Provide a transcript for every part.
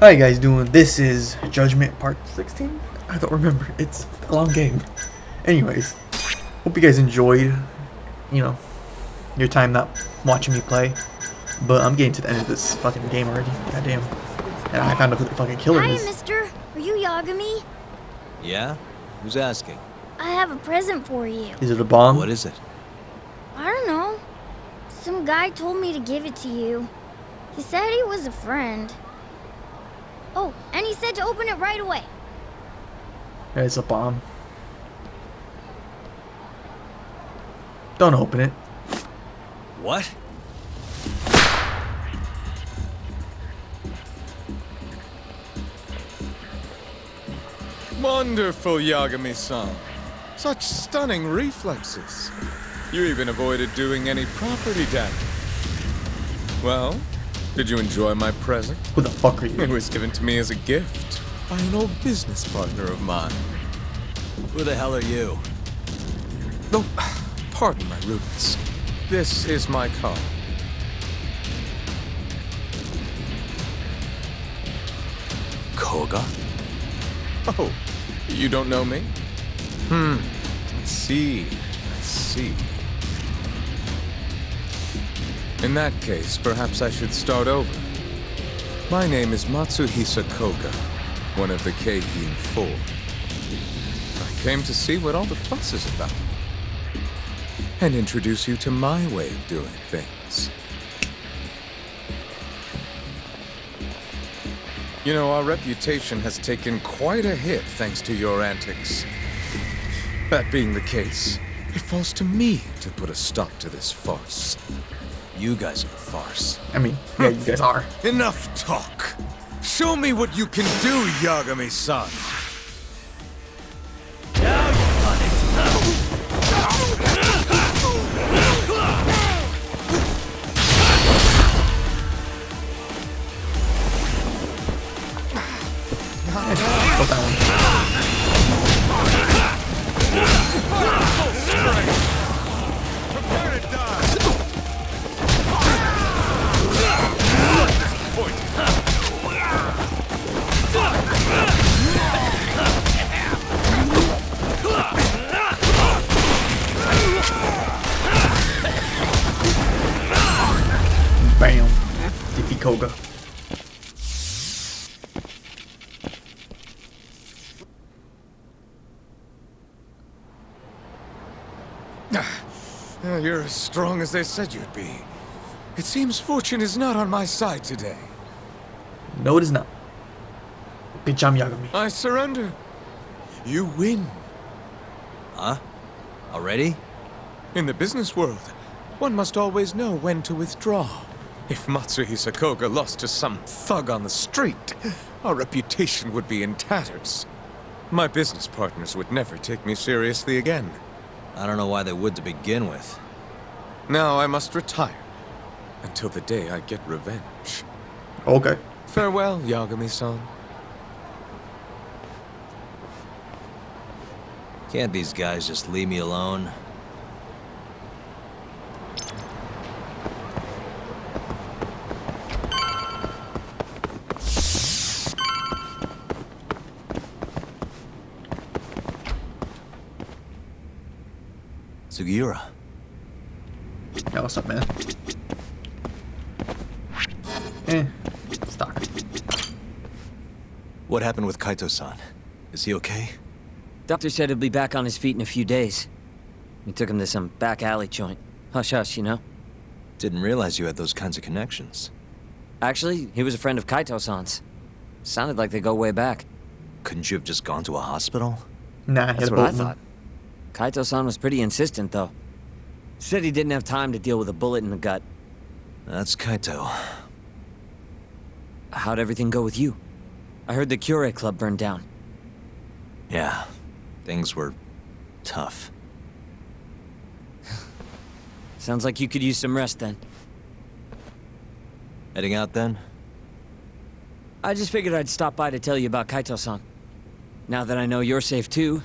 How you guys doing? This is Judgment Part 16? I don't remember. It's a long game. Anyways, hope you guys enjoyed, your time not watching me play. But I'm getting to the end of this fucking game already. Goddamn. And I found out who the fucking killer is. Hi, mister. Are you Yagami? Yeah? Who's asking? I have a present for you. Is it a bomb? What is it? I don't know. Some guy told me to give it to you. He said he was a friend. Oh, and he said to open it right away. Yeah, it's a bomb. Don't open it. What? Wonderful, Yagami-san. Such stunning reflexes. You even avoided doing any property damage. Well, did you enjoy my present? Who the fuck are you? It was given to me as a gift by an old business partner of mine. Who the hell are you? Oh, pardon my rudeness. This is my car. Koga? Oh, you don't know me? I see. In that case, perhaps I should start over. My name is Matsuhisa Koga, one of the Keihin Four. I came to see what all the fuss is about, and introduce you to my way of doing things. You know, our reputation has taken quite a hit thanks to your antics. That being the case, it falls to me to put a stop to this farce. You guys are a farce. I mean, yeah, you guys are. Enough talk! Show me what you can do, Yagami-san! Go down. Prepare to die! Bam. Defeat Koga. You're as strong as they said you'd be. It seems fortune is not on my side today. No, it is not. Good job, Yagami. I surrender. You win. Huh? Already? In the business world, one must always know when to withdraw. If Matsuhisa Koga lost to some thug on the street, our reputation would be in tatters. My business partners would never take me seriously again. I don't know why they would to begin with. Now I must retire until the day I get revenge. Okay. Farewell, Yagami-san. Can't these guys just leave me alone? Sugiura. Yeah, what's up, man? Stock. What happened with Kaito-san? Is he okay? Doctor said he'll be back on his feet in a few days. We took him to some back alley joint. Hush-hush, you know? Didn't realize you had those kinds of connections. Actually, he was a friend of Kaito-san's. Sounded like they go way back. Couldn't you have just gone to a hospital? Nah, he had That's a what I boatman. thought. Kaito-san was pretty insistent, though. Said he didn't have time to deal with a bullet in the gut. That's Kaito. How'd everything go with you? I heard the Cure Club burned down. Yeah, things were tough. Sounds like you could use some rest then. Heading out then? I just figured I'd stop by to tell you about Kaito-san. Now that I know you're safe too,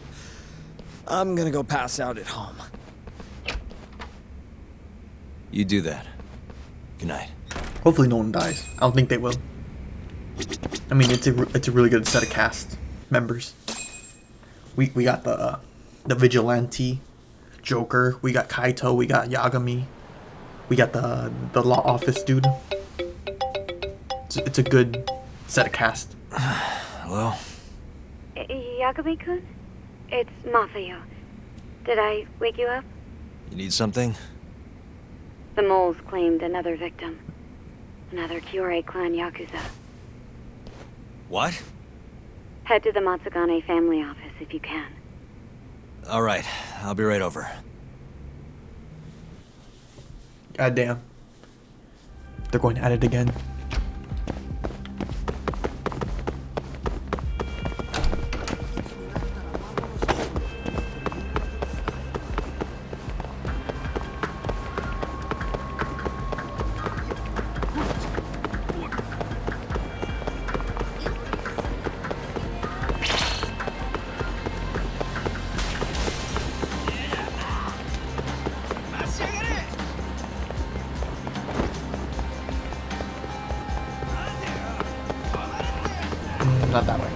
I'm gonna go pass out at home. You do that. Good night. Hopefully no one dies. I don't think they will. I mean, it's a really good set of cast members. We got the vigilante, Joker. We got Kaito. We got Yagami. We got the law office dude. It's a good set of cast. Hello? Yagami-kun? It's Mafuyu. Did I wake you up? You need something? The moles claimed another victim. Another Kyorei clan Yakuza. What? Head to the Matsugane family office if you can. Alright, I'll be right over. God damn. They're going at it again. Not that way.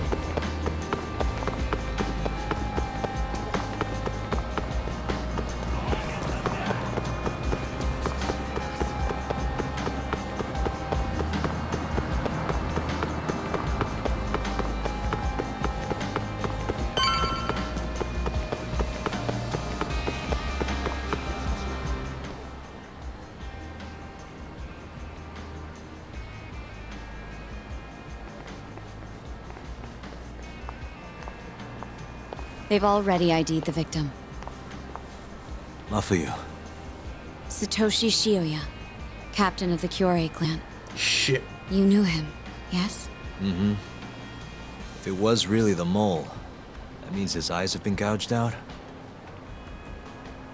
They've already ID'd the victim. Mafuyu. Satoshi Shioya, captain of the Kyorei clan. Shit. You knew him, yes? Mm-hmm. If it was really the mole, that means his eyes have been gouged out?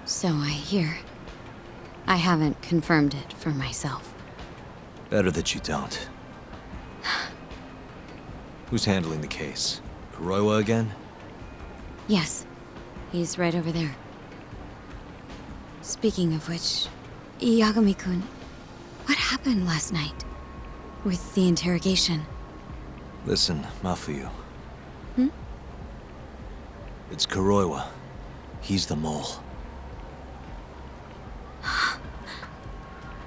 So I hear. I haven't confirmed it for myself. Better that you don't. Who's handling the case? Kuroiwa again? Yes, he's right over there. Speaking of which, Yagami-kun, what happened last night? With the interrogation? Listen, Mafuyu. Hmm? It's Kuroiwa. He's the mole.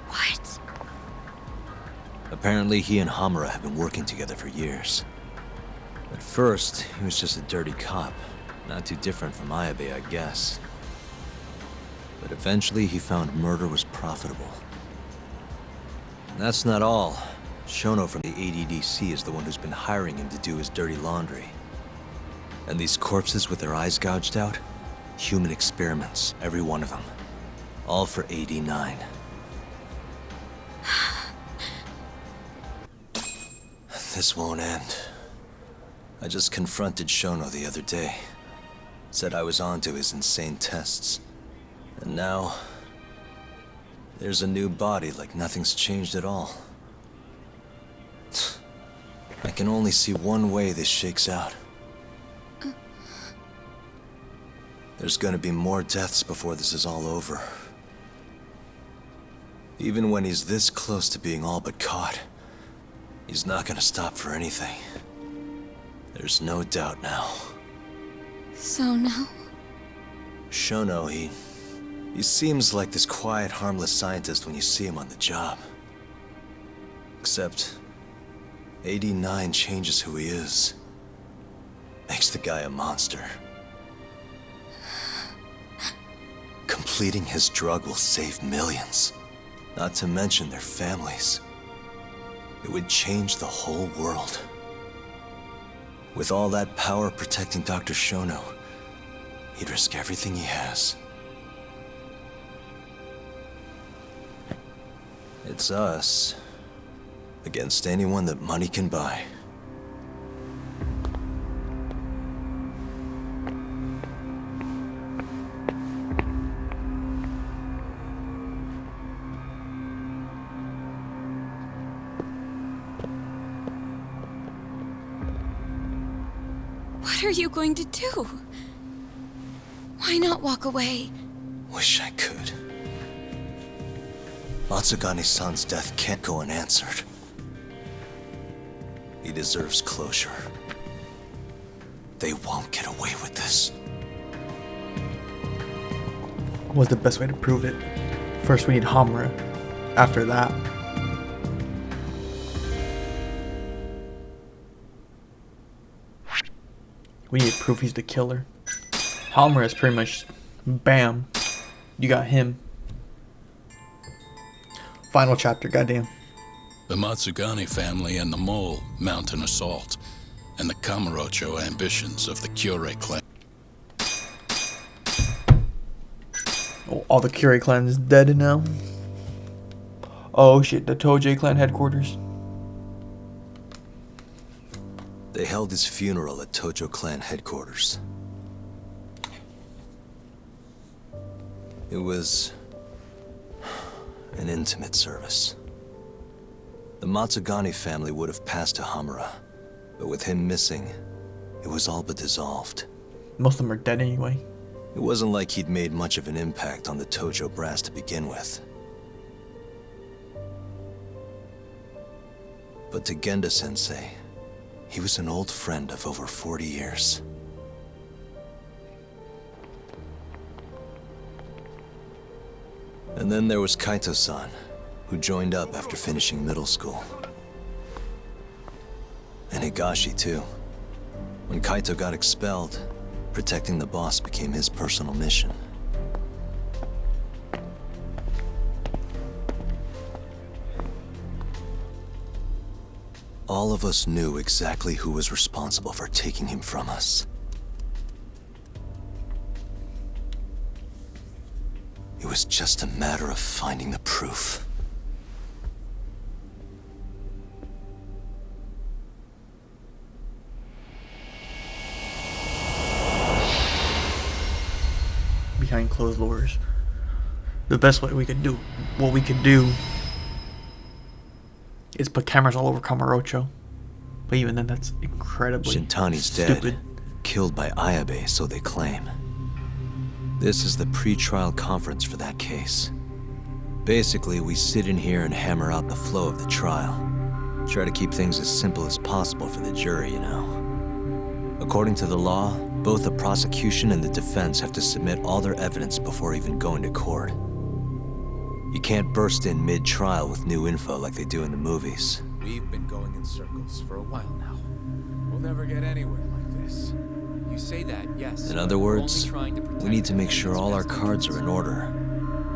What? Apparently he and Hamura have been working together for years. At first, he was just a dirty cop. Not too different from Ayabe, I guess. But eventually he found murder was profitable. And that's not all. Shono from the ADDC is the one who's been hiring him to do his dirty laundry. And these corpses with their eyes gouged out? Human experiments, every one of them. All for 89. This won't end. I just confronted Shono the other day. Said I was onto his insane tests. And now... there's a new body like nothing's changed at all. I can only see one way this shakes out. There's gonna be more deaths before this is all over. Even when he's this close to being all but caught, he's not gonna stop for anything. There's no doubt now. So now? Shono, he seems like this quiet, harmless scientist when you see him on the job. Except, 89 changes who he is. Makes the guy a monster. Completing his drug will save millions. Not to mention their families. It would change the whole world. With all that power protecting Dr. Shono, he'd risk everything he has. It's us against anyone that money can buy. What are you going to do? Why not walk away? Wish I could. Matsugane-san's death can't go unanswered. He deserves closure. They won't get away with this. What's the best way to prove it? First, we need Hamura. After that, we need proof he's the killer. Hamura is pretty much bam. You got him. Final chapter, goddamn. The Matsugane family and the Mole mount an assault, and the Kamurocho ambitions of the Kyorei clan. Oh, all the Kyorei clan is dead now. Oh shit, the Toji clan headquarters. They held his funeral at Tojo clan headquarters. It was an intimate service. The Matsugane family would have passed to Hamura, but with him missing, it was all but dissolved. Most of them are dead anyway. It wasn't like he'd made much of an impact on the Tojo brass to begin with. But to Genda-sensei, he was an old friend of over 40 years. And then there was Kaito-san, who joined up after finishing middle school. And Higashi, too. When Kaito got expelled, protecting the boss became his personal mission. All of us knew exactly who was responsible for taking him from us. It was just a matter of finding the proof. Behind closed doors. The best way we could do, what we could do, is put cameras all over Kamurocho. But even then, that's incredibly Shintani's stupid. dead, killed by Ayabe, so they claim. This is the pre-trial conference for that case. Basically, we sit in here and hammer out the flow of the trial. Try to keep things as simple as possible for the jury, you know. According to the law, both the prosecution and the defense have to submit all their evidence before even going to court. You can't burst in mid-trial with new info like they do in the movies. We've been going in circles for a while now. We'll never get anywhere like this. You say that, yes. In other words, we need to make sure all our cards are in order,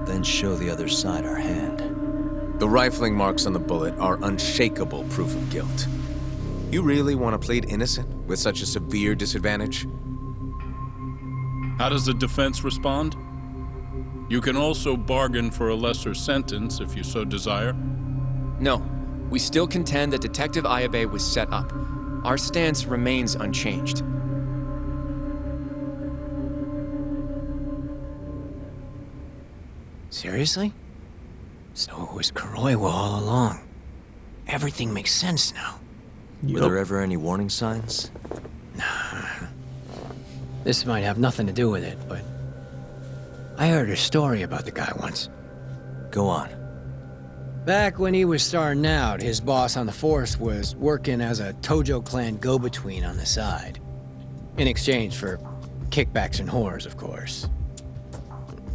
then show the other side our hand. The rifling marks on the bullet are unshakable proof of guilt. You really want to plead innocent with such a severe disadvantage? How does the defense respond? You can also bargain for a lesser sentence if you so desire. No, we still contend that Detective Ayabe was set up. Our stance remains unchanged. Seriously? So it was Kuroiwa all along. Everything makes sense now. Were there ever any warning signs? This might have nothing to do with it, but I heard a story about the guy once. Go on. Back when he was starting out, his boss on the force was working as a Tojo clan go-between on the side. In exchange for kickbacks and whores, of course.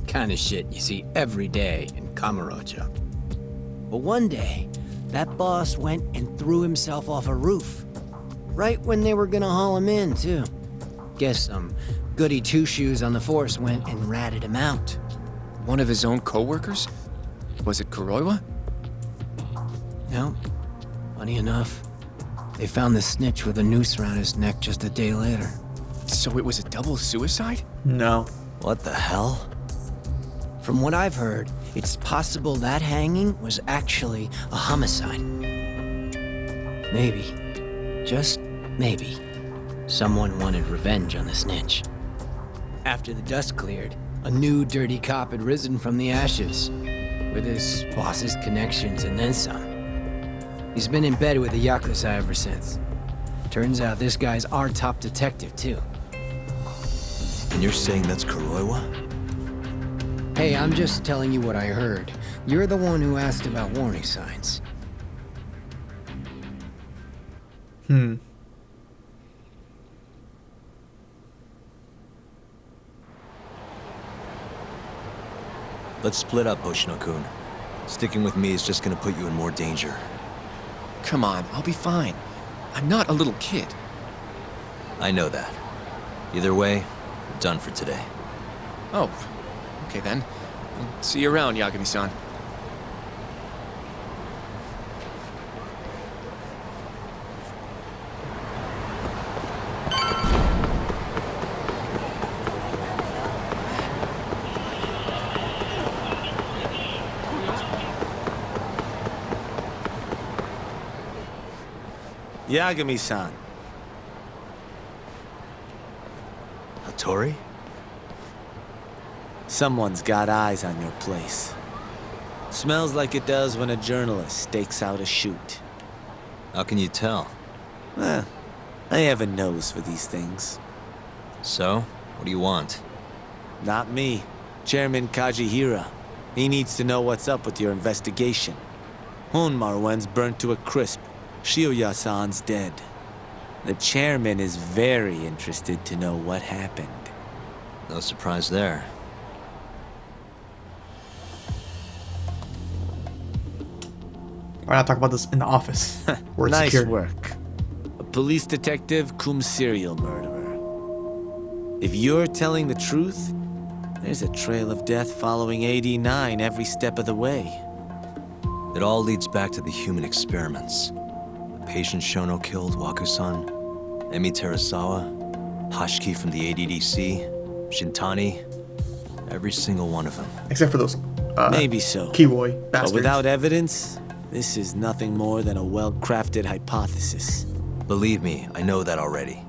Kind of shit you see every day in Kamurocho. But one day, that boss went and threw himself off a roof. Right when they were gonna haul him in, too. Guess some goody two-shoes on the force went and ratted him out. One of his own co-workers? Was it Kuroiwa? No. Funny enough, they found the snitch with a noose around his neck just a day later. So it was a double suicide? No. What the hell? From what I've heard, it's possible that hanging was actually a homicide. Maybe, just maybe, someone wanted revenge on the snitch. After the dust cleared, a new dirty cop had risen from the ashes, with his boss's connections and then some. He's been in bed with the Yakuza ever since. Turns out this guy's our top detective, too. And you're saying that's Kuroiwa? Hey, I'm just telling you what I heard. You're the one who asked about warning signs. Let's split up, Hoshino-kun. Sticking with me is just gonna put you in more danger. Come on, I'll be fine. I'm not a little kid. I know that. Either way, we're done for today. Oh, okay then. See you around, Yagami-san. Yagami-san. Hattori? Someone's got eyes on your place. Smells like it does when a journalist stakes out a shoot. How can you tell? I have a nose for these things. So, what do you want? Not me. Chairman Kajihira. He needs to know what's up with your investigation. Honmarwen's burnt to a crisp. Shioya-san's dead. The chairman is very interested to know what happened. No surprise there. Why not talk about this in the office? Where it's Nice secure. work. A police detective cum serial murderer. If you're telling the truth, there's a trail of death following AD-9 every step of the way. It all leads back to the human experiments. The patient Shono killed, Waku-san, Emi Terasawa, Hashiki from the ADDC, Shintani, every single one of them. Except for those Maybe so. Kiwoi But bastards. without evidence, this is nothing more than a well-crafted hypothesis. Believe me, I know that already.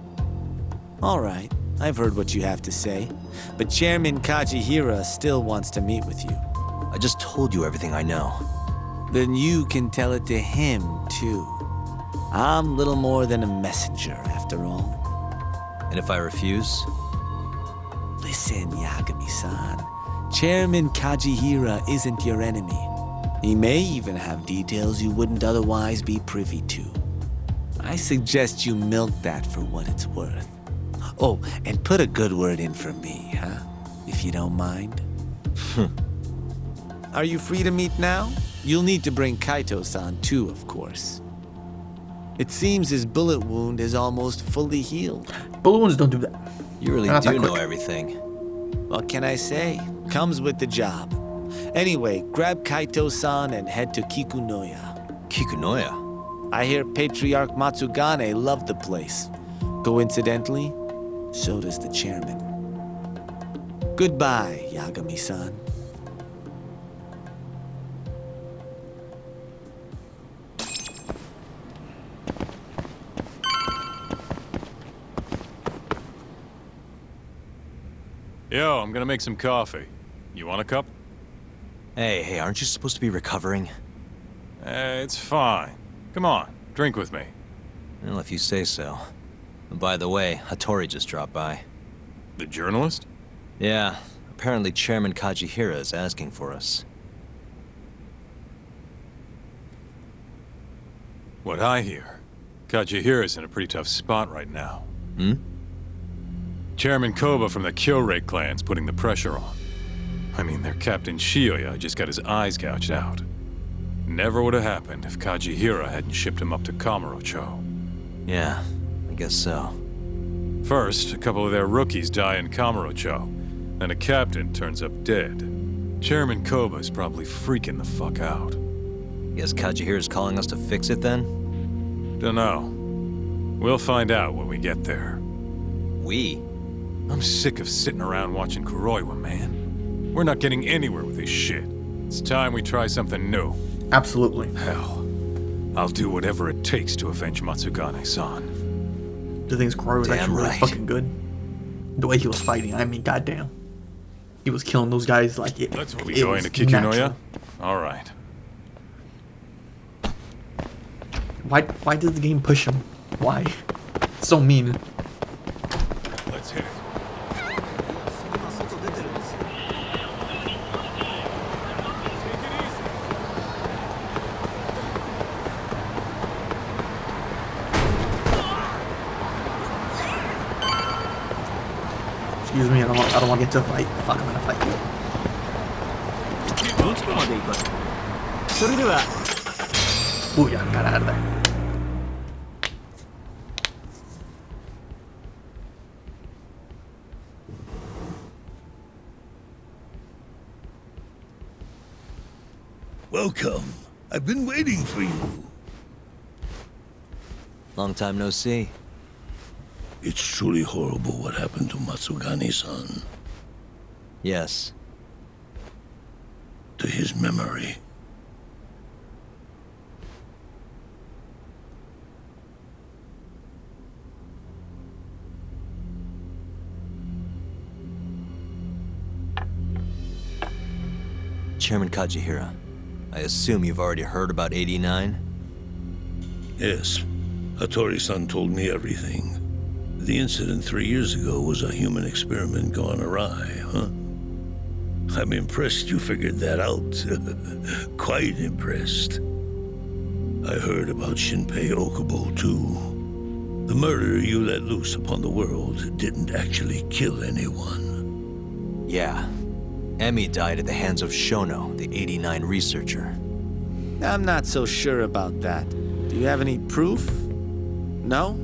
All right, I've heard what you have to say. But Chairman Kajihira still wants to meet with you. I just told you everything I know. Then you can tell it to him, too. I'm little more than a messenger, after all. And if I refuse? Listen, Yagami-san. Chairman Kajihira isn't your enemy. He may even have details you wouldn't otherwise be privy to. I suggest you milk that for what it's worth. Oh, and put a good word in for me, huh? If you don't mind. Are you free to meet now? You'll need to bring Kaito-san too, of course. It seems his bullet wound is almost fully healed. Bullet wounds don't do that. You really Not that do know quick. everything. What can I say? Comes with the job. Anyway, grab Kaito-san and head to Kikunoya. Kikunoya? I hear Patriarch Matsugane loved the place. Coincidentally, so does the chairman. Goodbye, Yagami-san. Yo, I'm gonna make some coffee. You want a cup? Hey, aren't you supposed to be recovering? It's fine. Come on, drink with me. Well, if you say so. And by the way, Hattori just dropped by. The journalist? Yeah, apparently Chairman Kajihira is asking for us. What I hear, Kajihira's in a pretty tough spot right now. Hmm? Chairman Koba from the Kyorei clan's putting the pressure on. I mean, their Captain Shioya just got his eyes gouged out. Never would have happened if Kajihira hadn't shipped him up to Kamurocho. Yeah, I guess so. First, a couple of their rookies die in Kamurocho, then a captain turns up dead. Chairman Koba's probably freaking the fuck out. Guess Kajihira's calling us to fix it then? Dunno. We'll find out when we get there. We? I'm sick of sitting around watching Kuroiwa, man. We're not getting anywhere with this shit. It's time we try something new. Absolutely. Hell, I'll do whatever it takes to avenge Matsugane-san. The thing's Corey was Damn actually really right. fucking good. The way he was fighting, I mean, goddamn. He was killing those guys like it. That's what we it go was into Kikunoya? natural. All right. Why does the game push him? Why? So mean. Let's hit it. Excuse me, I don't want to get to a fight. Fuck, I'm gonna fight you. どこまで行く？それでは Ooh, yeah, got out of there. Welcome. I've been waiting for you. Long time no see. It's truly horrible what happened to Matsugani-san. Yes. To his memory. Chairman Kajihira, I assume you've already heard about 89? Yes. Hattori-san told me everything. The incident 3 years ago was a human experiment gone awry, huh? I'm impressed you figured that out. Quite impressed. I heard about Shinpei Okubo, too. The murder you let loose upon the world didn't actually kill anyone. Yeah. Emmy died at the hands of Shono, the 89 researcher. I'm not so sure about that. Do you have any proof? No?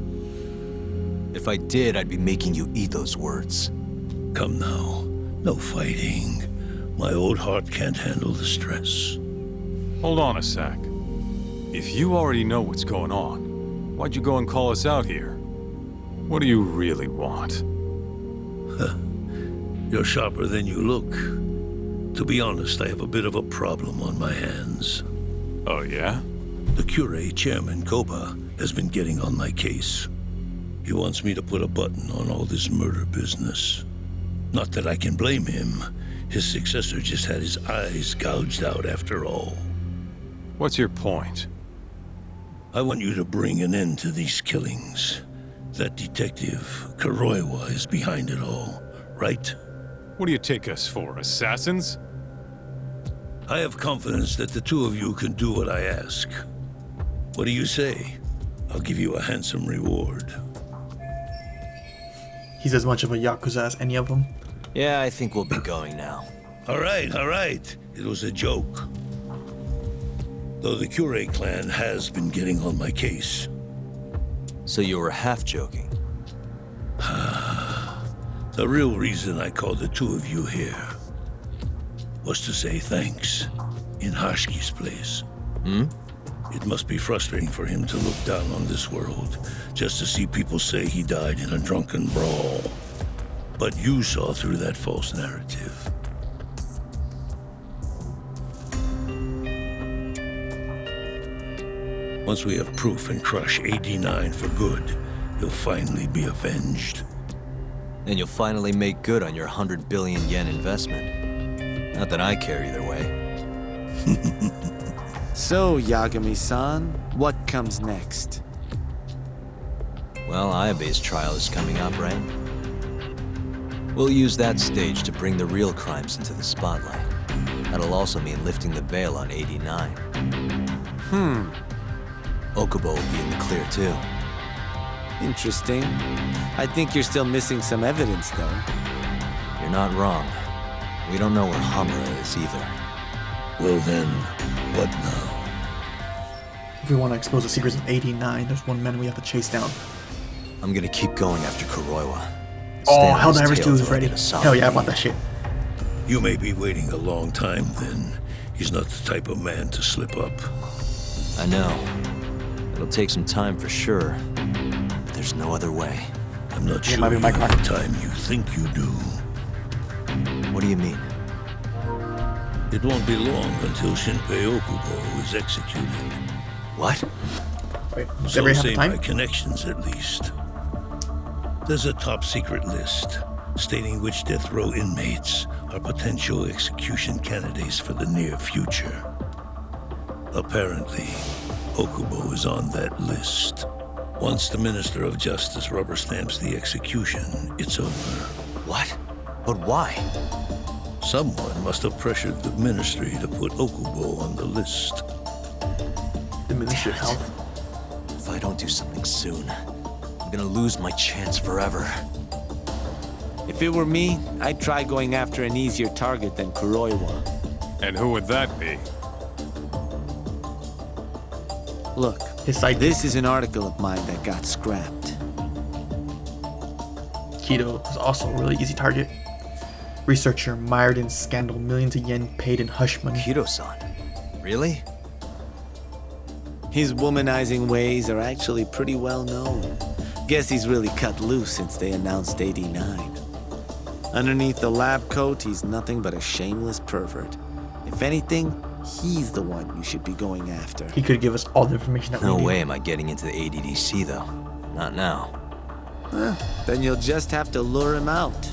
If I did, I'd be making you eat those words. Come now. No fighting. My old heart can't handle the stress. Hold on a sec. If you already know what's going on, why'd you go and call us out here? What do you really want? You're sharper than you look. To be honest, I have a bit of a problem on my hands. Oh, yeah? The Cure, Chairman Koba, has been getting on my case. He wants me to put a button on all this murder business. Not that I can blame him. His successor just had his eyes gouged out after all. What's your point? I want you to bring an end to these killings. That detective, Kuroiwa, is behind it all, right? What do you take us for, assassins? I have confidence that the two of you can do what I ask. What do you say? I'll give you a handsome reward. He's as much of a Yakuza as any of them. Yeah, I think we'll be going now. All right. It was a joke. Though the Cure clan has been getting on my case. So you were half joking? The real reason I called the two of you here was to say thanks in Hashki's place. It must be frustrating for him to look down on this world, just to see people say he died in a drunken brawl. But you saw through that false narrative. Once we have proof and crush AD9 for good, he'll finally be avenged. And you'll finally make good on your 100 billion yen investment. Not that I care either way. So, Yagami-san, what comes next? Well, Ayabe's trial is coming up, right? We'll use that stage to bring the real crimes into the spotlight. That'll also mean lifting the veil on 89. Okubo will be in the clear, too. Interesting. I think you're still missing some evidence, though. You're not wrong. We don't know where Hamura is either. Well then, what now? If we want to expose the secrets of 89, there's one man we have to chase down. I'm gonna keep going after Kuroiwa. Oh, Helldivers 2 is ready. Hell yeah, I want that shit. You may be waiting a long time then. He's not the type of man to slip up. I know. It'll take some time for sure. But there's no other way. I'm not Yeah, sure might be you my have car. the time you think you do. What do you mean? It won't be long until Shinpei Okubo is executed. What? Wait, does So everybody have say time? my connections, at least. There's a top-secret list stating which death row inmates are potential execution candidates for the near future. Apparently, Okubo is on that list. Once the Minister of Justice rubber stamps the execution, it's over. What? But why? Someone must have pressured the Ministry to put Okubo on the list. The Ministry of Damn it. Health. If I don't do something soon, I'm gonna lose my chance forever. If it were me, I'd try going after an easier target than Kuroiwa. And who would that be? Look, His side. this is an article of mine that got scrapped. Kido was also a really easy target. Researcher mired in scandal, millions of yen paid in hush money. Kido-san. Really? His womanizing ways are actually pretty well known. Guess he's really cut loose since they announced 89. Underneath the lab coat, he's nothing but a shameless pervert. If anything, he's the one you should be going after. He could give us all the information that No we need. way am I getting into the ADDC, though. Not now. Then you'll just have to lure him out.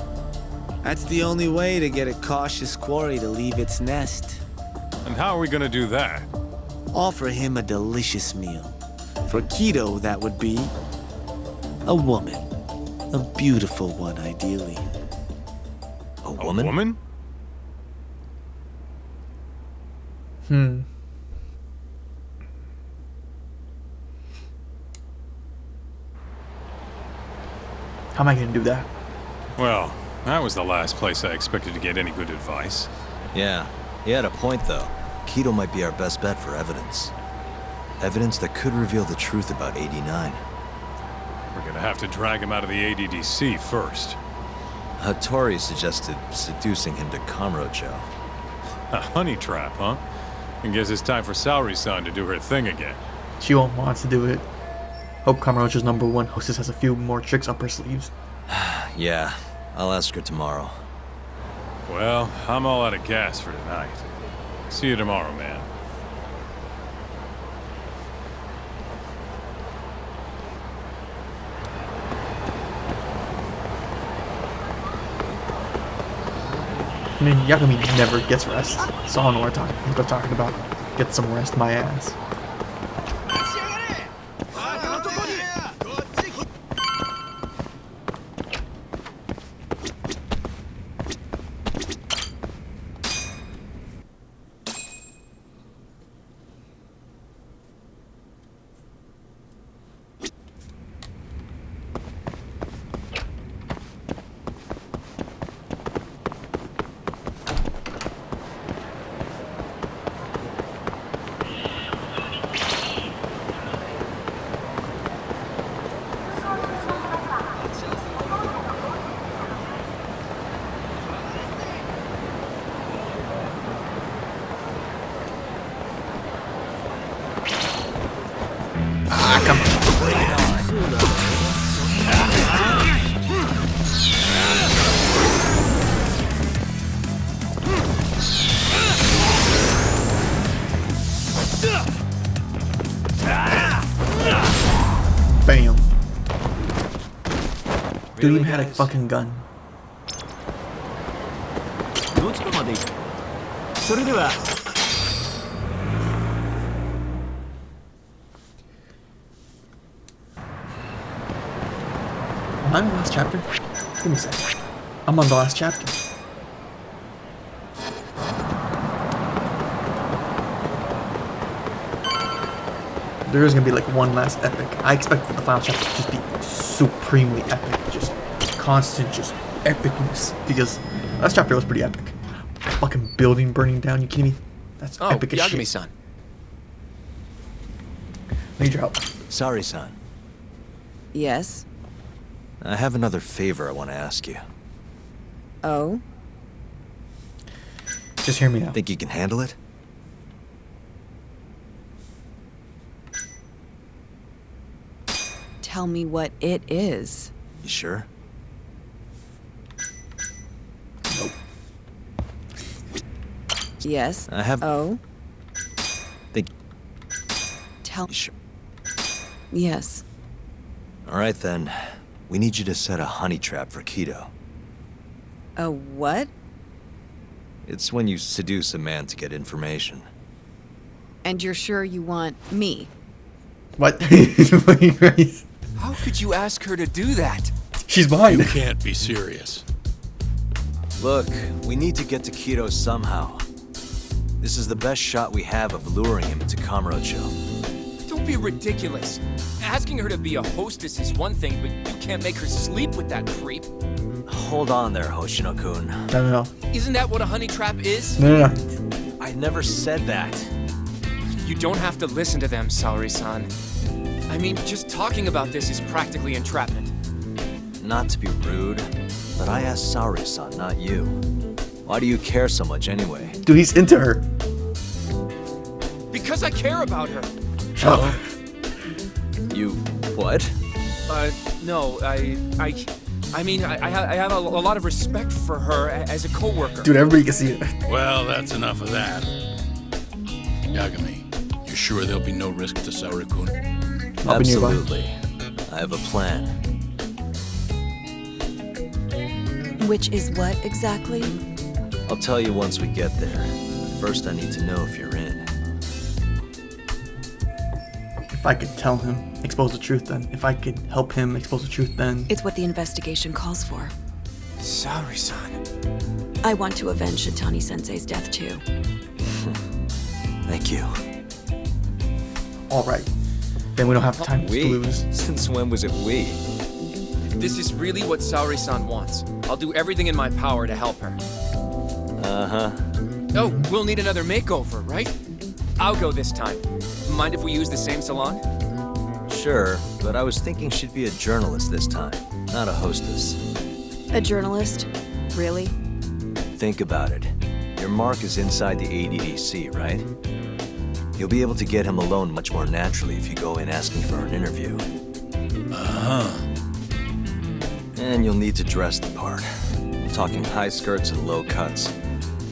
That's the only way to get a cautious quarry to leave its nest. And how are we gonna do that? Offer him a delicious meal. For Kido, that would be a woman. A beautiful one, ideally. A woman? A woman? How am I gonna do that? Well, that was the last place I expected to get any good advice. Yeah, he had a point, though. Kido might be our best bet for evidence. Evidence that could reveal the truth about 89. We're gonna have to drag him out of the ADDC first. Hattori suggested seducing him to Kamurocho. A honey trap, huh? I guess it's time for Saori-san to do her thing again. She won't want to do it. Hope Kamurocho's #1 hostess has a few more tricks up her sleeves. Yeah, I'll ask her tomorrow. Well, I'm all out of gas for tonight. See you tomorrow, man. I mean, Yagami never gets rest, so I don't know what I'm talking about. Get some rest, my ass. Come on. Bam. Dude even had a fucking gun. Am I in the last chapter? Give me a sec. I'm on the last chapter. There is gonna be like one last epic. I expect the final chapter to just be supremely epic. Just constant, just epicness. Because last chapter was pretty epic. Fucking building burning down, you kidding me? That's epic as shit. Yagami-san. Need your help. Sorry, son. Yes? I have another favor I want to ask you. Oh? Just hear me out. Think you can handle it? Tell me what it is. You sure? Nope. Yes? I have... Oh? Think... Tell... You sure? Yes. Alright then. We need you to set a honey trap for Kido. A what? It's when you seduce a man to get information. And you're sure you want me? What? How could you ask her to do that? She's behind. You can't be serious. Look, we need to get to Kido somehow. This is the best shot we have of luring him into Kamurocho. Don't be ridiculous. Asking her to be a hostess is one thing, but you can't make her sleep with that creep. Hold on there, Hoshino-kun. No. Isn't that what a honey trap is? No. I never said that. You don't have to listen to them, Saori-san. I mean, just talking about this is practically entrapment. Not to be rude, but I asked Saori-san, not you. Why do you care so much anyway? Dude, he's into her. Because I care about her. Shut up. You... what? No, I mean, I have a lot of respect for her as a co-worker. Dude, everybody can see it. Well, that's enough of that. Yagami, you sure there'll be no risk to Saori-kun? I'll be nearby. Absolutely. I have a plan. Which is what exactly? I'll tell you once we get there. First, I need to know if you're in. If I could tell him, expose the truth, then. If I could help him expose the truth, then. It's what the investigation calls for. Saori-san. I want to avenge Shitani-sensei's death too. Thank you. Alright. Then we don't have time to We? lose. Since when was it we? If this is really what Saori-san wants, I'll do everything in my power to help her. Uh-huh. Oh, we'll need another makeover, right? I'll go this time. Mind if we use the same salon? Sure, but I was thinking she'd be a journalist this time, not a hostess. A journalist? Really? Think about it. Your mark is inside the ADDC, right? You'll be able to get him alone much more naturally if you go in asking for an interview. Uh-huh. And you'll need to dress the part. I'm talking high skirts and low cuts.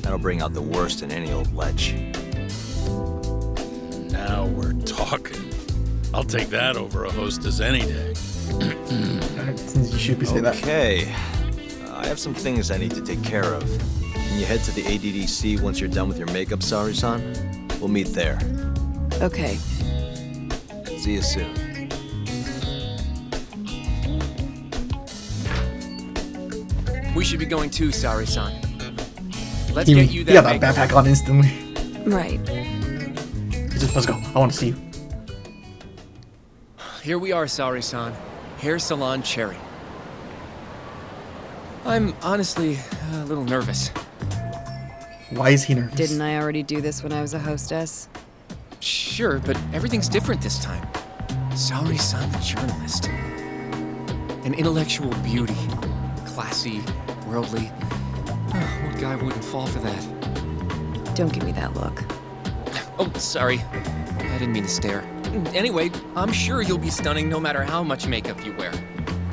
That'll bring out the worst in any old lech. Now we're talking. I'll take that over a hostess any day. You should be saying that. Okay. I have some things I need to take care of. Can you head to the ADDC once you're done with your makeup, Saori-san? We'll meet there. Okay. See you soon. We should be going too, Saori-san. Let's He get you got that that makeover. backpack on instantly. Right. Let's go. I want to see you. Here we are, Saori-san. Hair Salon Cherry. I'm honestly a little nervous. Why is he nervous? Didn't I already do this when I was a hostess? Sure, but everything's different this time. Saori-san, the journalist. An intellectual beauty. Classy, worldly. What guy wouldn't fall for that? Don't give me that look. Oh, sorry. I didn't mean to stare. Anyway, I'm sure you'll be stunning no matter how much makeup you wear.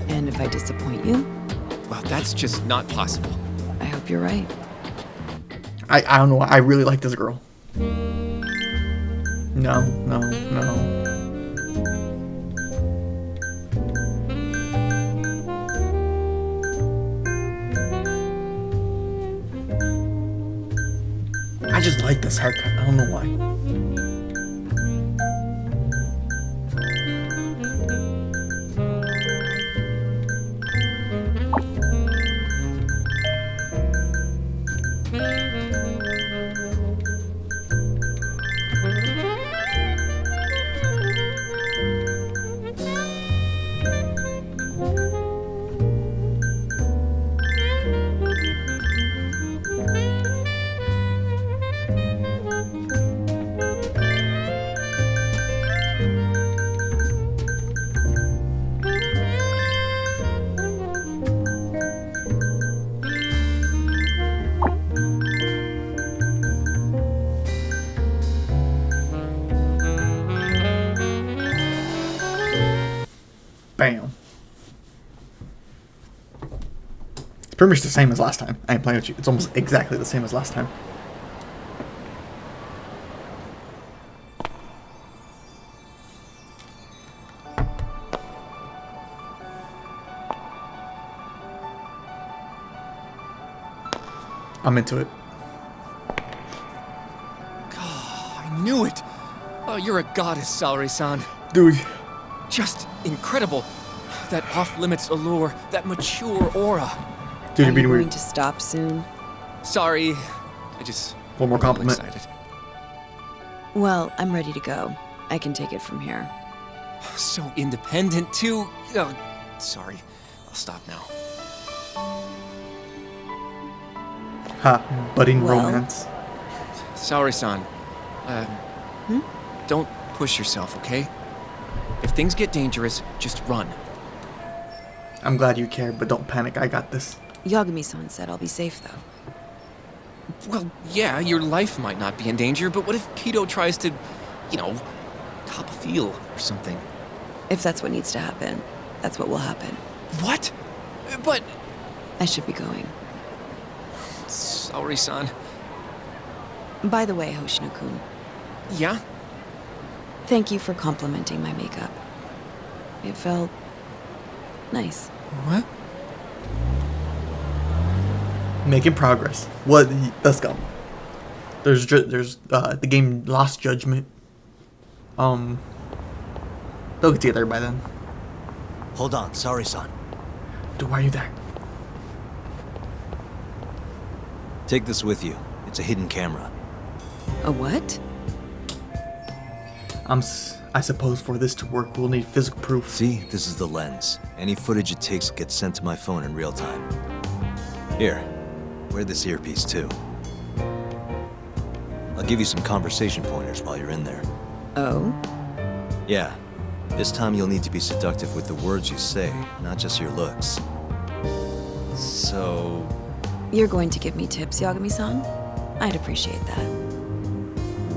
And if I disappoint you? Well, that's just not possible. I hope you're right. I don't know. I really like this girl. No. I just like this haircut. I don't know why. Bam. It's pretty much the same as last time. I ain't playing with you. It's almost exactly the same as last time. I'm into it. I knew it! Oh, you're a goddess, Saori-san. Dude. Just incredible. That off-limits allure, that mature aura. Dude, Are you're you being going weird. to stop soon? Sorry, I just... One more got a little compliment. excited. Well, I'm ready to go. I can take it from here. So independent, too. Sorry. I'll stop now. Ha, budding Well? romance. Saori-san. Don't push yourself, okay? If things get dangerous, just run. I'm glad you care, but don't panic. I got this. Yagami-san said I'll be safe, though. Well, yeah, your life might not be in danger, but what if Kido tries to, cop a feel or something? If that's what needs to happen, that's what will happen. What? But... I should be going. Saori-san. By the way, Hoshino-kun, Yeah? thank you for complimenting my makeup. It felt... nice. What? Making progress. What? Let's go. There's the game Lost Judgment. They'll get together by then. Hold on, sorry, son. Dude, why are you there? Take this with you. It's a hidden camera. A what? I suppose for this to work, we'll need physical proof. See, this is the lens. Any footage it takes gets sent to my phone in real time. Here, wear this earpiece too. I'll give you some conversation pointers while you're in there. Oh? Yeah, this time you'll need to be seductive with the words you say, not just your looks. So... You're going to give me tips, Yagami-san? I'd appreciate that.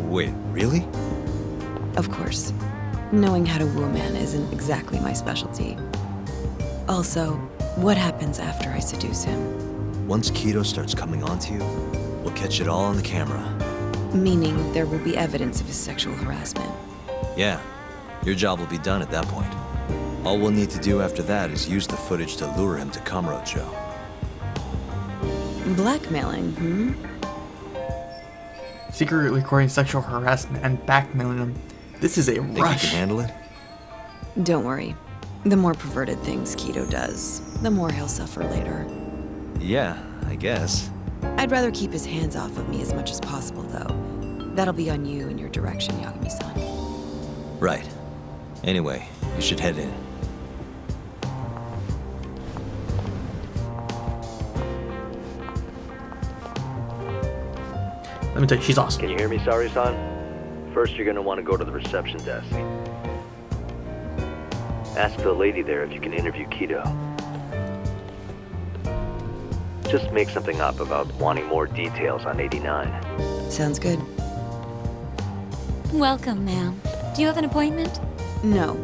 Wait, really? Of course. Knowing how to woo a man isn't exactly my specialty. Also, what happens after I seduce him? Once Kido starts coming onto you, we'll catch it all on the camera. Meaning there will be evidence of his sexual harassment. Yeah, your job will be done at that point. All we'll need to do after that is use the footage to lure him to Kamurocho. Blackmailing, hmm? Secretly recording sexual harassment and blackmailing him. This is a Think you rush. can handle it? Don't worry. The more perverted things Kido does, the more he'll suffer later. Yeah, I guess. I'd rather keep his hands off of me as much as possible, though. That'll be on you and your direction, Yagami-san. Right. Anyway, you should head in. Let me tell you, she's awesome. Can you hear me, Saori-san? First, you're gonna want to go to the reception desk. Ask the lady there if you can interview Kido. Just make something up about wanting more details on 89. Sounds good. Welcome, ma'am. Do you have an appointment? No.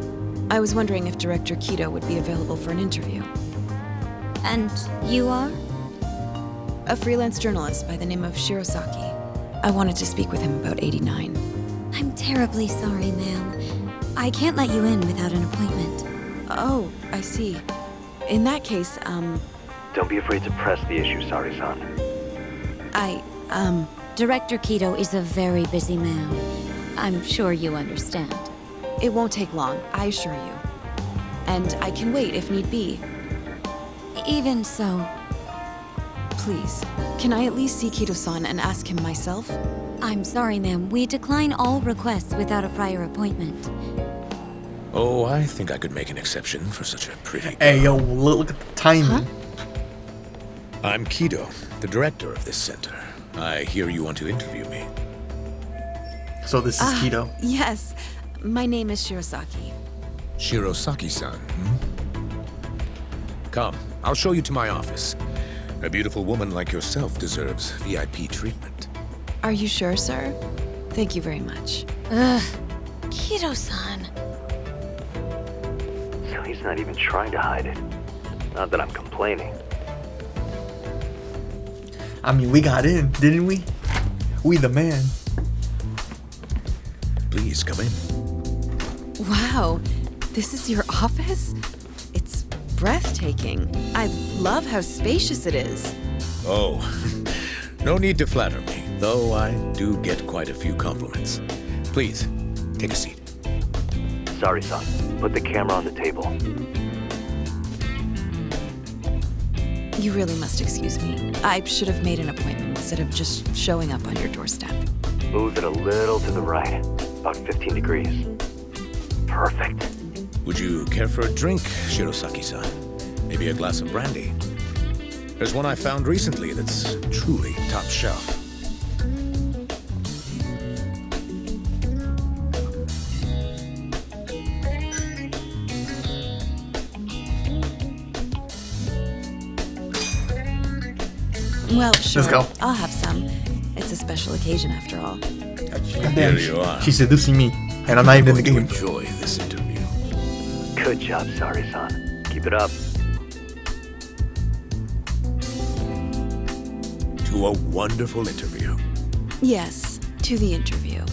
I was wondering if Director Kido would be available for an interview. And you are? A freelance journalist by the name of Shirosaki. I wanted to speak with him about 89. I'm terribly sorry, ma'am. I can't let you in without an appointment. Oh, I see. In that case, Don't be afraid to press the issue, Saori-san. Director Kido is a very busy man. I'm sure you understand. It won't take long, I assure you. And I can wait if need be. Even so, Please, can I at least see Kido-san and ask him myself? I'm sorry, ma'am. We decline all requests without a prior appointment. Oh, I think I could make an exception for such a pretty girl. Hey, yo, look at the timing. Huh? I'm Kido, the director of this center. I hear you want to interview me. So this is Kido. Yes, my name is Shirosaki. Shirosaki-san, hmm? Come, I'll show you to my office. A beautiful woman like yourself deserves VIP treatment. Are you sure, sir? Thank you very much. Ugh. Kido-san. So he's not even trying to hide it. Not that I'm complaining. I mean, we got in, didn't we? We the man. Please come in. Wow, this is your office? It's breathtaking. I love how spacious it is. Oh, no need to flatter me, though I do get quite a few compliments. Please, take a seat. Sorry, son. Put the camera on the table. You really must excuse me. I should have made an appointment instead of just showing up on your doorstep. Move it a little to the right. About 15 degrees. perfect. Would you care for a drink, Shirosaki-san? Maybe a glass of brandy? There's one I found recently that's truly top shelf. Well, sure. Let's go. I'll have some. It's a special occasion after all. Goddamn, Here you are. she's seducing me, and I'm not even in the going game. to enjoy this interview. Good job, Sari-san. Keep it up. To a wonderful interview. Yes, to the interview.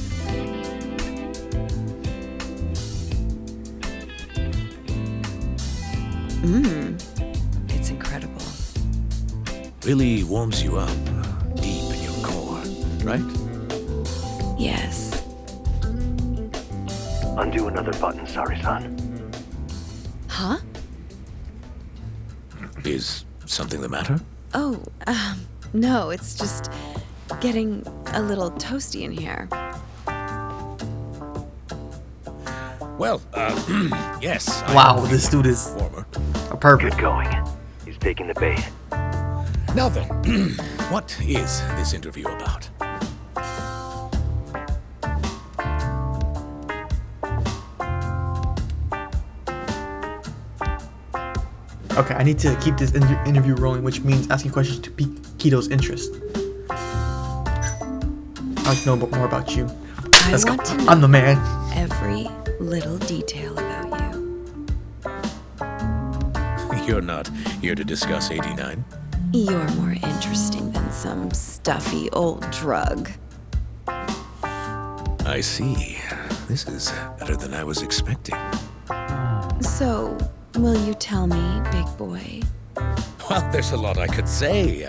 It's incredible. Really warms you up deep in your core, right? Yes. Undo another button, Sari-san. Huh? Is something the matter? Oh, no, it's just getting a little toasty in here. Well, yes. Wow, this dude is Warmer. a pervert. Good going. He's taking the bait. Now then, what is this interview about? Okay, I need to keep this interview rolling, which means asking questions to pique Kito's interest. I'd like to know more about you. Let's go. want to know I'm the man. every little detail about you. You're not here to discuss 89? You're more interesting than some stuffy old drug. I see. This is better than I was expecting. So, will you tell me, big boy? Well, there's a lot I could say.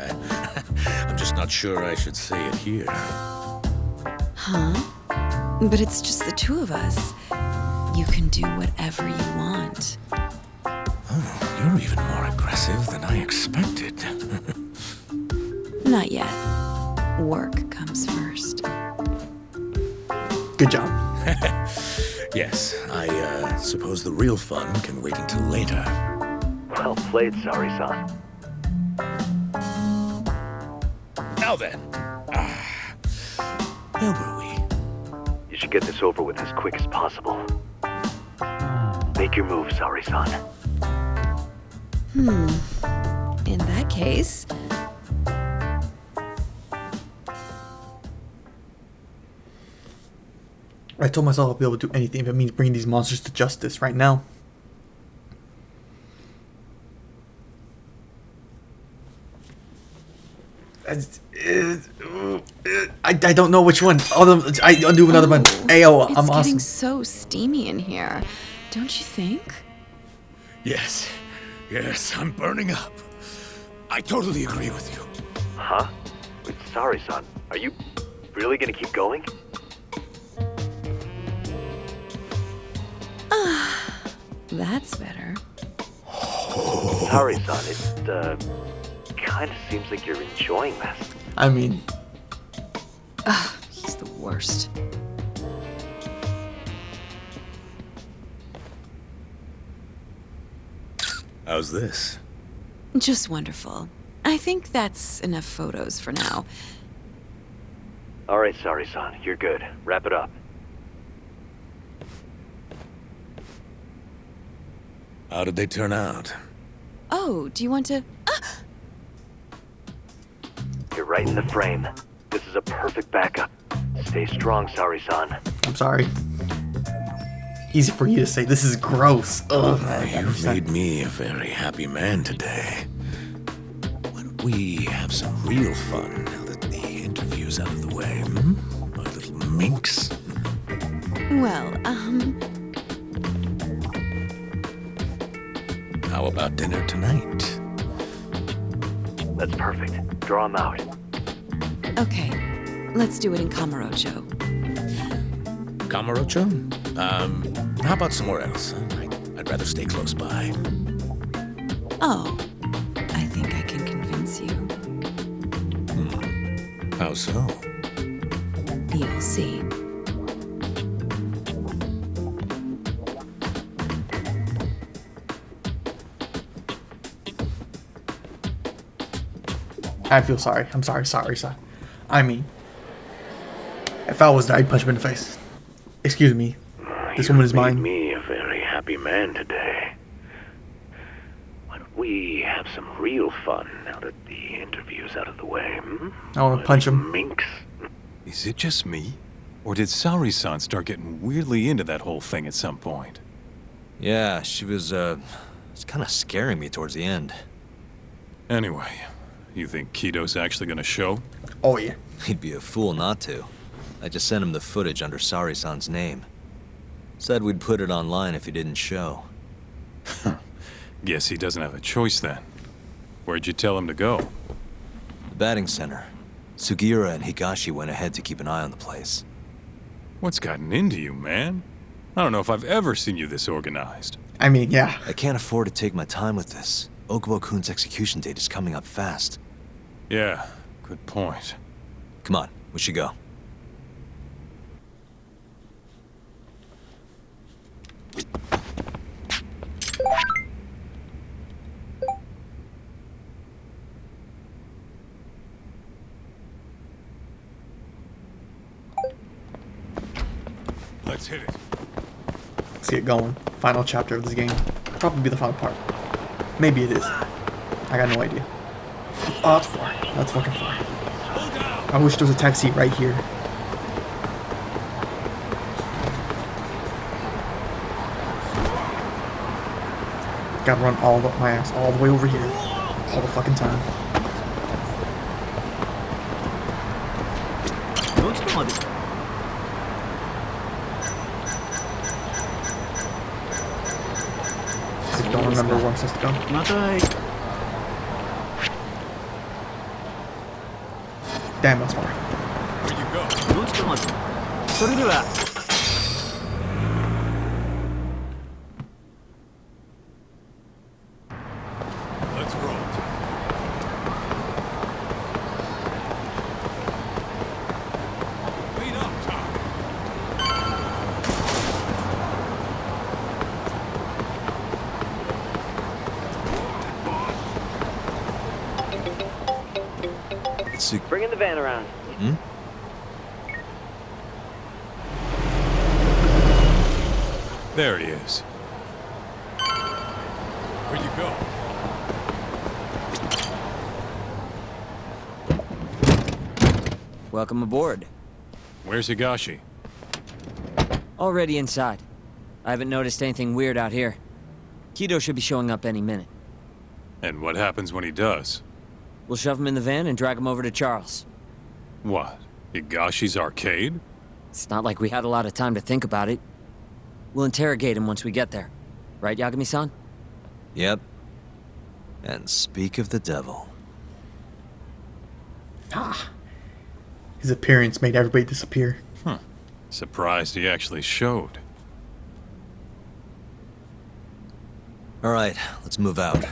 I'm just not sure I should say it here. Huh? But it's just the two of us. You can do whatever you want. Oh, you're even more aggressive than I expected. Not yet. Work comes first. Good job. Yes, I suppose the real fun can wait until later. Well played, Sari-san. Now then. Where were we? You should get this over with as quick as possible. Make your move, Sari-san. In that case, I told myself I'll be able to do anything if it means bringing these monsters to justice right now. I don't know which one. All of them, I undo another one. Ayo, it's I'm getting awesome. so steamy in here. Don't you think? Yes, I'm burning up. I totally agree with you. Huh? Wait, Sari-san, are you really gonna keep going? That's better. Sari-san, it, kinda seems like you're enjoying this. I mean, He's the worst. How's this? Just wonderful. I think that's enough photos for now. Alright, Sari-san, you're good. Wrap it up. How did they turn out? Oh, do you want to... You're right in the frame. This is a perfect backup. Stay strong, Sari-san. I'm sorry. Easy for you to say. This is gross. Ugh. You've made me a very happy man today. Why don't we have some real fun now that the interview's out of the way, My little minx. Well, How about dinner tonight? That's perfect. Draw him out. okay. Let's do it in Kamurocho. Kamurocho? How about somewhere else? I'd rather stay close by. Oh, I think I can convince you. How so? You'll see. I feel sorry. I'm sorry. I mean, if I was there, I'd punch him in the face. Excuse me. This woman is You've mine. made me a very happy man today. Why don't we have some real fun now that the interview's out of the way? Hmm? I want to punch him. Minx. Is it just me? Or did Saori-san start getting weirdly into that whole thing at some point? Yeah, she was, it's kind of scaring me towards the end. Anyway, you think Kido's actually gonna show? Oh, yeah. He'd be a fool not to. I just sent him the footage under Saori-san's name. Said we'd put it online if he didn't show. Guess he doesn't have a choice then. Where'd you tell him to go? The batting center. Sugiura and Higashi went ahead to keep an eye on the place. What's gotten into you, man? I don't know if I've ever seen you this organized. I mean, yeah. I can't afford to take my time with this. Okubo-kun's execution date is coming up fast. Yeah, good point. Come on, we should go. Let's hit it. Let's get going. Final chapter of this game. Probably be the final part. Maybe it is. I got no idea. Oh, that's far. That's fucking far. I wish there was a taxi right here. Gotta run all up my ass, all the way over here. All the fucking time. I don't remember where I'm supposed to go. Damn, that's far. Where'd you go? Let's roll. Lead up, Tom. It's Bringing the van around. Hmm? There he is. Where'd you go? Welcome aboard. Where's Higashi? Already inside. I haven't noticed anything weird out here. Kido should be showing up any minute. And what happens when he does? We'll shove him in the van and drag him over to Charles. What? Higashi's arcade? It's not like we had a lot of time to think about it. We'll interrogate him once we get there. Right, Yagami-san? Yep. And speak of the devil. Ah. His appearance made everybody disappear. Huh. Surprised he actually showed. Alright, let's move out.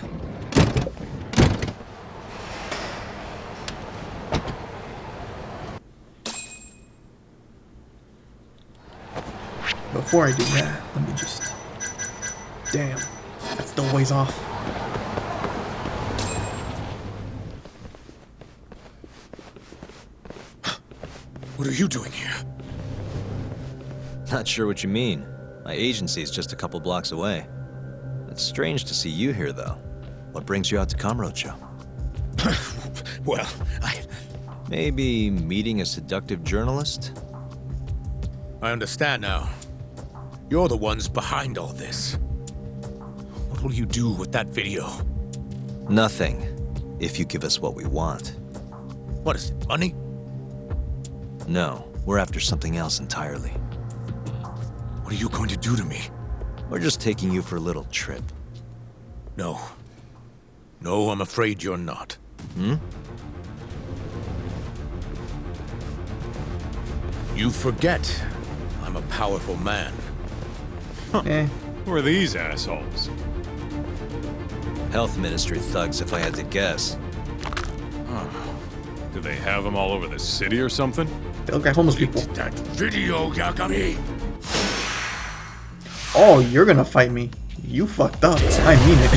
Before I do that, let me just... Damn. That's still ways off. What are you doing here? Not sure what you mean. My agency is just a couple blocks away. It's strange to see you here, though. What brings you out to Kamurocho? Well, Maybe meeting a seductive journalist? I understand now. You're the ones behind all this. What will you do with that video? Nothing, if you give us what we want. What is it, money? No, we're after something else entirely. What are you going to do to me? We're just taking you for a little trip. No. No, I'm afraid you're not. Hmm? You forget. I'm a powerful man. Eh. Who are these assholes? Health Ministry thugs, if I had to guess. Do they have them all over the city or something? They look like homeless people. That video, Yagami! Oh, you're gonna fight me. You fucked up. I mean it.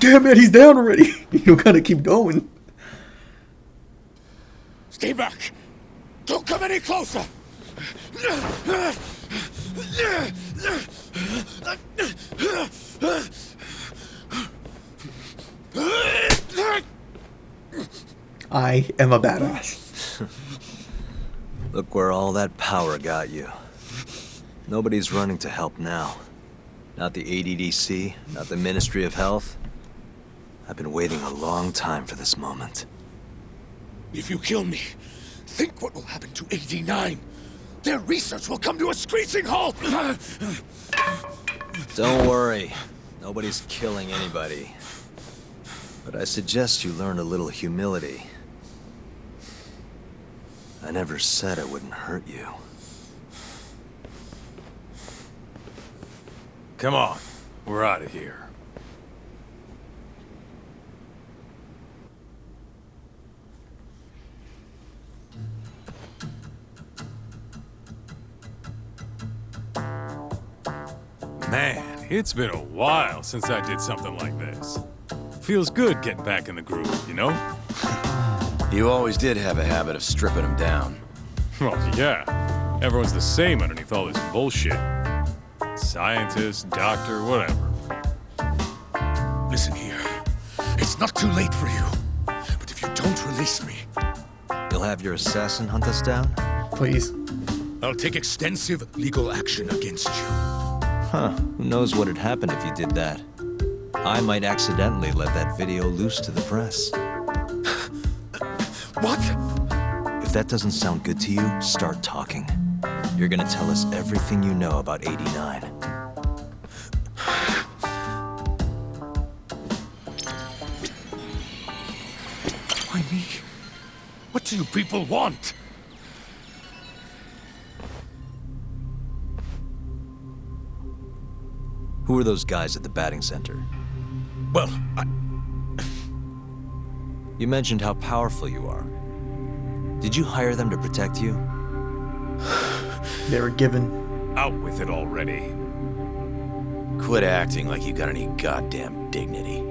damn man, he's down already. You gotta keep going. Stay back! Don't come any closer! I am a badass. Look where all that power got you. Nobody's running to help now. Not the ADDC, not the Ministry of Health. I've been waiting a long time for this moment. If you kill me, think what will happen to 89. Their research will come to a screeching halt! Don't worry. Nobody's killing anybody. But I suggest you learn a little humility. I never said it wouldn't hurt you. Come on, we're out of here. Man, it's been a while since I did something like this. Feels good getting back in the groove, you know? You always did have a habit of stripping them down. Well, yeah. Everyone's the same underneath all this bullshit. Scientist, doctor, whatever. Listen here. It's not too late for you. But if you don't release me... You'll have your assassin hunt us down? Please. I'll take extensive legal action against you. Huh. Who knows what'd happen if you did that? I might accidentally let that video loose to the press. What? If that doesn't sound good to you, start talking. You're gonna tell us everything you know about 89. Why me? What do you people want? Who are those guys at the batting center? Well, You mentioned how powerful you are. Did you hire them to protect you? They were given. Out with it already. Quit acting like you got any goddamn dignity.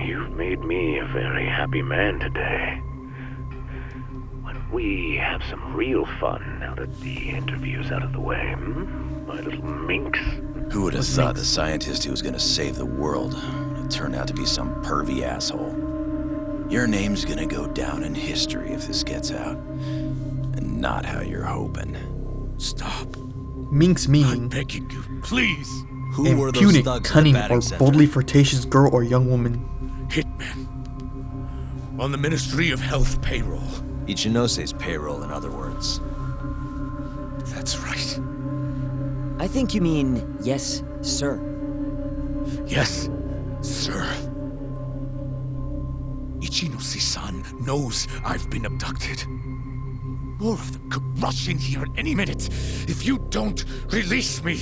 You've made me a very happy man today. Why don't we have some real fun now that the interview's out of the way, my little minx? Who would have thought the scientist who was gonna save the world would turn out to be some pervy asshole? Your name's gonna go down in history if this gets out. And not how you're hoping. Stop. Minx meaning. I'm begging you, please. Who were those impudent, thugs at the cunning, batting or center? boldly flirtatious girl or young woman. Hitmen. On the Ministry of Health payroll. Ichinose's payroll, in other words. That's right. I think you mean yes, sir. Yes, sir. Ichinose-san knows I've been abducted. More of them could rush in here any minute if you don't release me.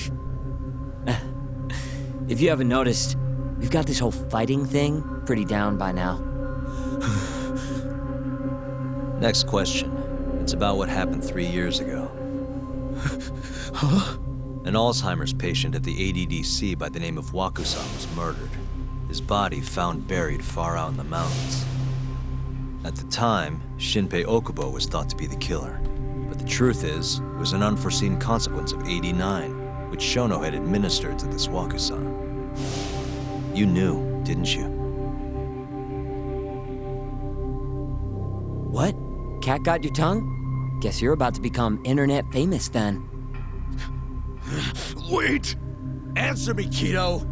If you haven't noticed, we've got this whole fighting thing pretty down by now. Next question. It's about what happened 3 years ago. Huh? An Alzheimer's patient at the ADDC by the name of Wakusan was murdered. His body found buried far out in the mountains. At the time, Shinpei Okubo was thought to be the killer. But the truth is, it was an unforeseen consequence of 89, which Shono had administered to this Wakusan. You knew, didn't you? What? Cat got your tongue? Guess you're about to become internet famous then. Wait! Answer me, Kido!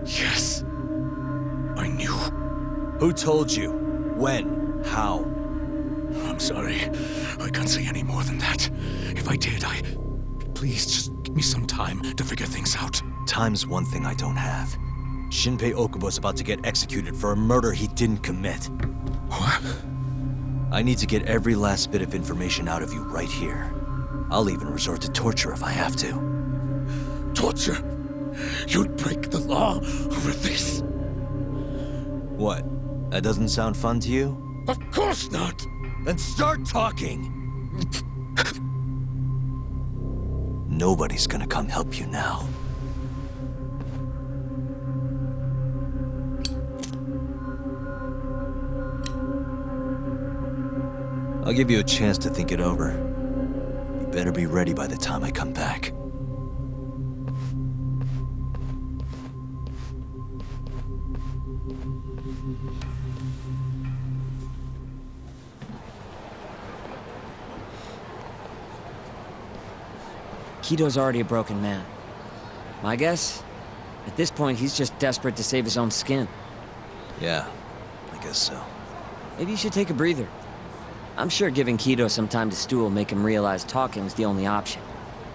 Yes. I knew. Who told you? When? How? I'm sorry. I can't say any more than that. If I did, Please, just give me some time to figure things out. Time's one thing I don't have. Shinpei Okubo's about to get executed for a murder he didn't commit. What? I need to get every last bit of information out of you right here. I'll even resort to torture if I have to. Torture? You'd break the law over this? What? That doesn't sound fun to you? Of course not! Then start talking! nobody's gonna come help you now. I'll give you a chance to think it over. You better be ready by the time I come back. Kido's already a broken man. My guess? At this point, he's just desperate to save his own skin. Yeah, I guess so. Maybe you should take a breather. I'm sure giving Kido some time to stew will make him realize talking's the only option.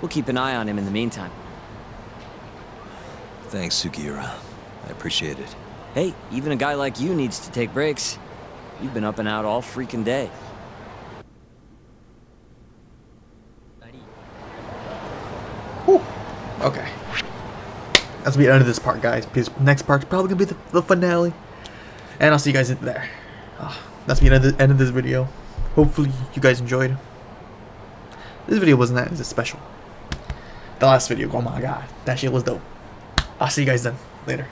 We'll keep an eye on him in the meantime. Thanks, Sugiura. I appreciate it. Hey, even a guy like you needs to take breaks. You've been up and out all freaking day. Okay. That's the end of this part, guys, because next part's probably gonna be the finale. And I'll see you guys in there. That's the end of this video. Hopefully you guys enjoyed. This video wasn't that special. The last video, oh my god, that shit was dope. I'll see you guys then. Later.